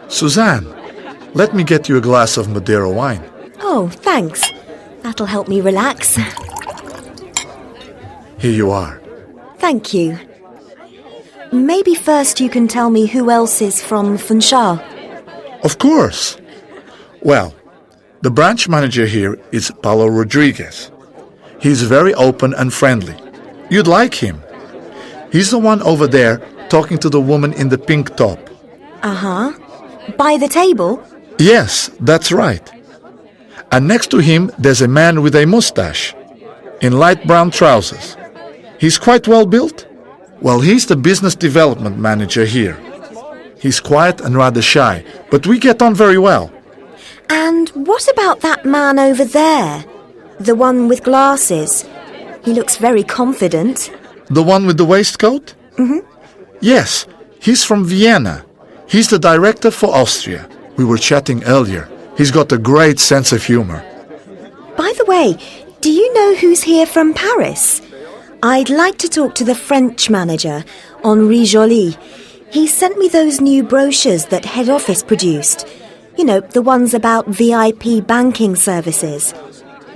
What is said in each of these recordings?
Suzanne, let me get you a glass of Madeira wine. Oh, thanks. That'll help me relax. Here you are. Thank you. Maybe first you can tell me who else is from Funchal. Of course. Well, the branch manager here is Paulo Rodriguez. He's very open and friendly. You'd like him. He's the one over there talking to the woman in the pink top. Uh-huh. By the table? Yes, that's right. And next to him, there's a man with a mustache, in light brown trousers. He's quite well built. Well, he's the business development manager here. He's quiet and rather shy, but we get on very well. And what about that man over there? The one with glasses. He looks very confident. The one with the waistcoat? Mm-hmm. Yes, he's from Vienna. He's the director for Austria. We were chatting earlier. He's got a great sense of humor. By the way, do you know who's here from Paris? I'd like to talk to the French manager, Henri Joly. He sent me those new brochures that head office produced. You know, the ones about VIP banking services.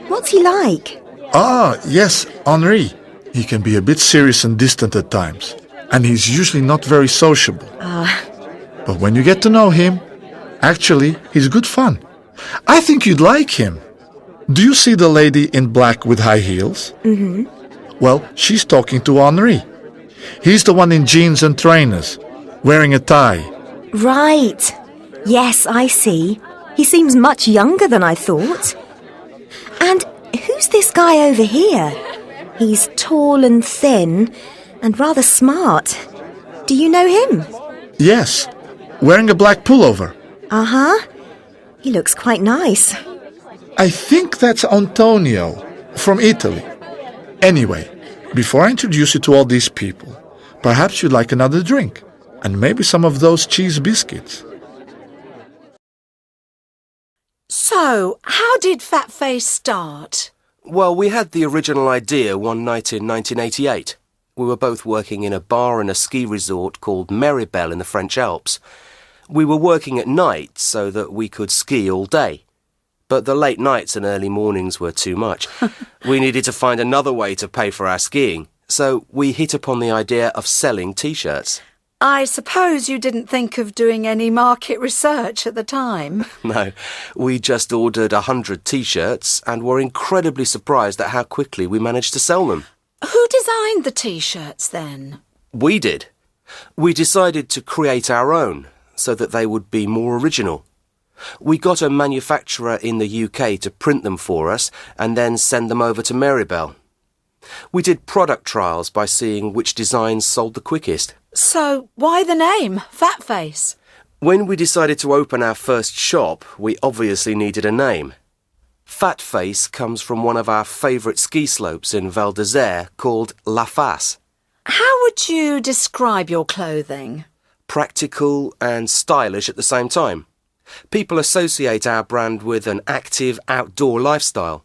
What's he like? Ah, yes, Henri. He can be a bit serious and distant at times. And he's usually not very sociable. But when you get to know him, actually, he's good fun. I think you'd like him. Do you see the lady in black with high heels? Mm-hmm. Well, she's talking to Henri. He's the one in jeans and trainers, wearing a tie. Right. Yes, I see. He seems much younger than I thought. And who's this guy over here? He's tall and thin and rather smart. Do you know him? Yes, wearing a black pullover. Uh-huh. He looks quite nice. I think that's Antonio, from Italy. Anyway, before I introduce you to all these people, perhaps you'd like another drink, and maybe some of those cheese biscuits. So, how did Fat Face start? Well, we had the original idea one night in 1988. We were both working in a bar and a ski resort called Meribel in the French Alps. We were working at night so that we could ski all day. But the late nights and early mornings were too much. We needed to find another way to pay for our skiing, so we hit upon the idea of selling T-shirts. I suppose you didn't think of doing any market research at the time. No, we just ordered 100 T-shirts and were incredibly surprised at how quickly we managed to sell them. Who designed the T-shirts then? We did. We decided to create our own so that they would be more original. We got a manufacturer in the UK to print them for us and then send them over to Meribel. We did product trials by seeing which designs sold the quickest. So, why the name, Fat Face? When we decided to open our first shop, we obviously needed a name. Fat Face comes from one of our favourite ski slopes in Val d'Isère called La Face. How would you describe your clothing? Practical and stylish at the same time. People associate our brand with an active outdoor lifestyle.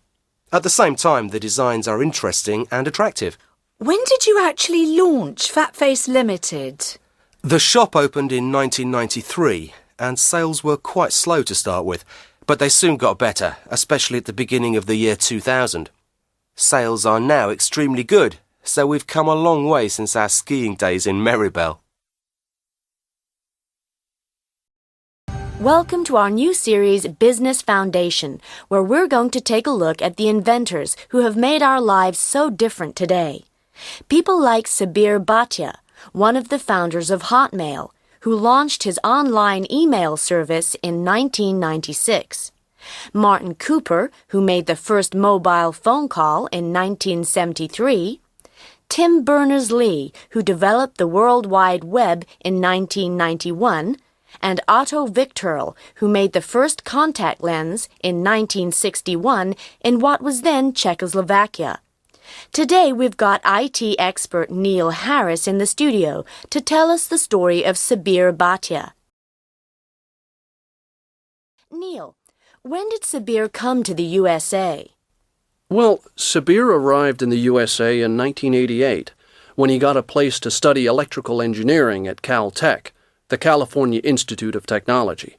At the same time, the designs are interesting and attractive. When did you actually launch Fat Face Limited? The shop opened in 1993 and sales were quite slow to start with, but they soon got better, especially at the beginning of the year 2000. Sales are now extremely good, so we've come a long way since our skiing days in Meribel. Welcome to our new series, Business Foundation, where we're going to take a look at the inventors who have made our lives so different today. People like Sabir Bhatia, one of the founders of Hotmail, who launched his online email service in 1996. Martin Cooper, who made the first mobile phone call in 1973. Tim Berners-Lee, who developed the World Wide Web in 1991. And Otto Victorl, who made the first contact lens in 1961 in what was then Czechoslovakia. Today we've got IT expert Neil Harris in the studio to tell us the story of Sabir Bhatia. Neil, when did Sabir come to the USA? Well, Sabir arrived in the USA in 1988 when he got a place to study electrical engineering at Caltech, the California Institute of Technology.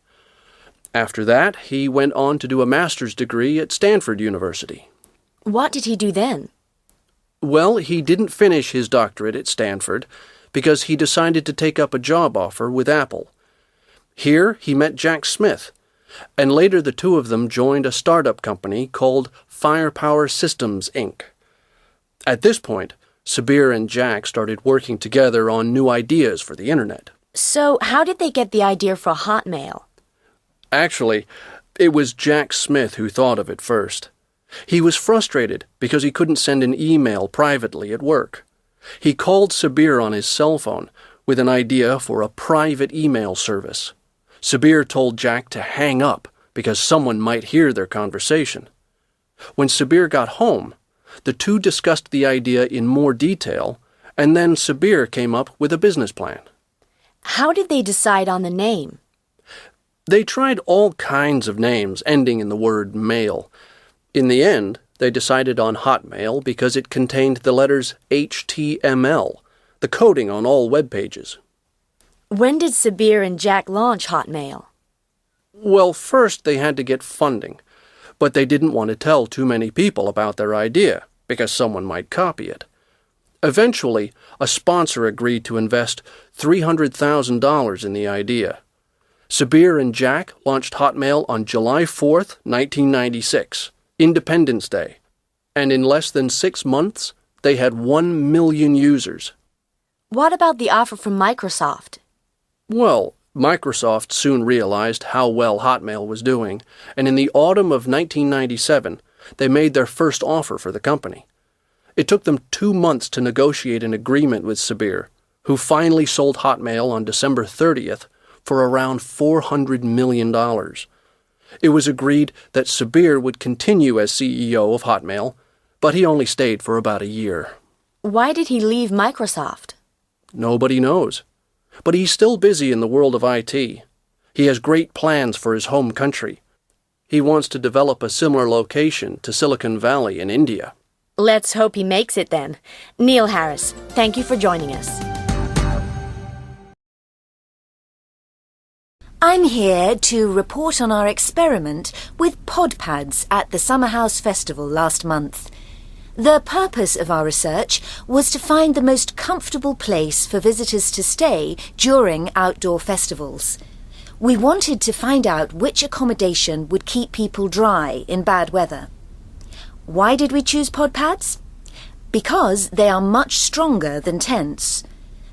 After that, he went on to do a master's degree at Stanford University. What did he do then? Well, he didn't finish his doctorate at Stanford because he decided to take up a job offer with Apple. Here, he met Jack Smith, and later the two of them joined a startup company called Firepower Systems, Inc. At this point, Sabir and Jack started working together on new ideas for the Internet. So, how did they get the idea for Hotmail? Actually, it was Jack Smith who thought of it first. He was frustrated because he couldn't send an email privately at work. He called Sabir on his cell phone with an idea for a private email service. Sabir told Jack to hang up because someone might hear their conversation. When Sabir got home, the two discussed the idea in more detail, and then Sabir came up with a business plan. How did they decide on the name? They tried all kinds of names ending in the word mail. In the end, they decided on Hotmail because it contained the letters HTML, the coding on all web pages. When did Sabir and Jack launch Hotmail? Well, first they had to get funding, but they didn't want to tell too many people about their idea because someone might copy it. Eventually, a sponsor agreed to invest $300,000 in the idea. Sabir and Jack launched Hotmail on July 4th, 1996, Independence Day, and in less than 6 months, they had 1 million users. What about the offer from Microsoft? Well, Microsoft soon realized how well Hotmail was doing, and in the autumn of 1997, they made their first offer for the company. It took them 2 months to negotiate an agreement with Sabir, who finally sold Hotmail on December 30th for around $400 million. It was agreed that Sabir would continue as CEO of Hotmail, but he only stayed for about a year. Why did he leave Microsoft? Nobody knows. But he's still busy in the world of IT. He has great plans for his home country. He wants to develop a similar location to Silicon Valley in India. Let's hope he makes it then. Neil Harris, thank you for joining us. I'm here to report on our experiment with pod pads at the Summer House Festival last month. The purpose of our research was to find the most comfortable place for visitors to stay during outdoor festivals. We wanted to find out which accommodation would keep people dry in bad weather. Why did we choose pod pads? Because they are much stronger than tents.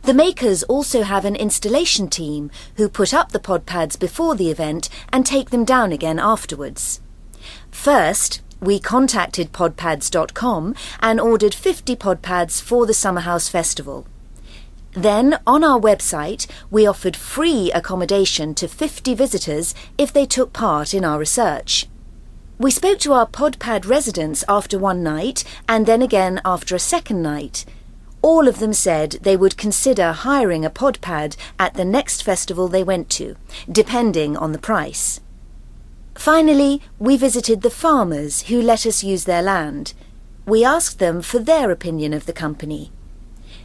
The makers also have an installation team who put up the pod pads before the event and take them down again afterwards. First, we contacted podpads.com and ordered 50 pod pads for the Summer House Festival. Then, on our website, we offered free accommodation to 50 visitors if they took part in our research. We spoke to our pod pad residents after one night and then again after a second night. All of them said they would consider hiring a pod pad at the next festival they went to, depending on the price. Finally, we visited the farmers who let us use their land. We asked them for their opinion of the company.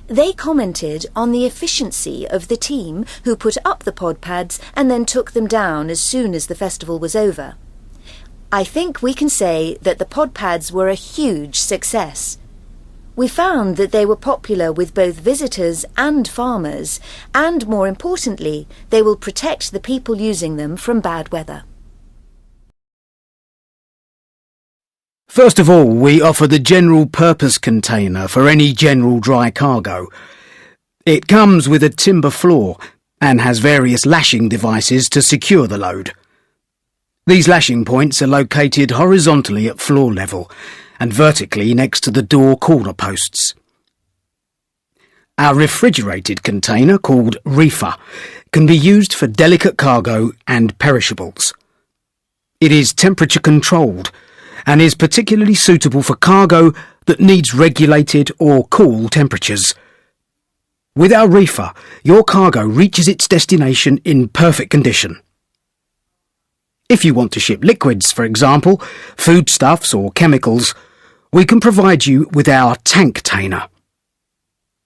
They commented on the efficiency of the team who put up the pod pads and then took them down as soon as the festival was over. I think we can say that the pod pads were a huge success. We found that they were popular with both visitors and farmers, and more importantly, they will protect the people using them from bad weather. First of all, we offer the general purpose container for any general dry cargo. It comes with a timber floor and has various lashing devices to secure the load. These lashing points are located horizontally at floor level and vertically next to the door corner posts. Our refrigerated container, called reefer, can be used for delicate cargo and perishables. It is temperature controlled and is particularly suitable for cargo that needs regulated or cool temperatures. With our reefer, your cargo reaches its destination in perfect condition. If you want to ship liquids, for example, foodstuffs or chemicals, we can provide you with our tank-tainer.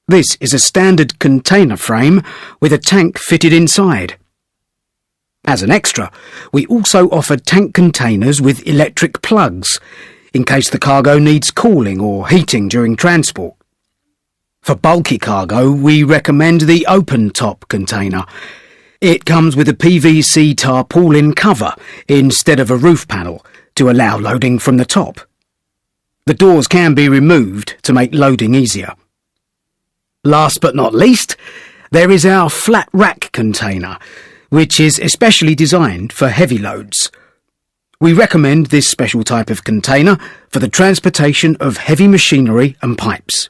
This is a standard container frame with a tank fitted inside. As an extra, we also offer tank containers with electric plugs, in case the cargo needs cooling or heating during transport. For bulky cargo, we recommend the open-top container. It comes with a PVC tarpaulin cover instead of a roof panel to allow loading from the top. The doors can be removed to make loading easier. Last but not least, there is our flat rack container, which is especially designed for heavy loads. We recommend this special type of container for the transportation of heavy machinery and pipes.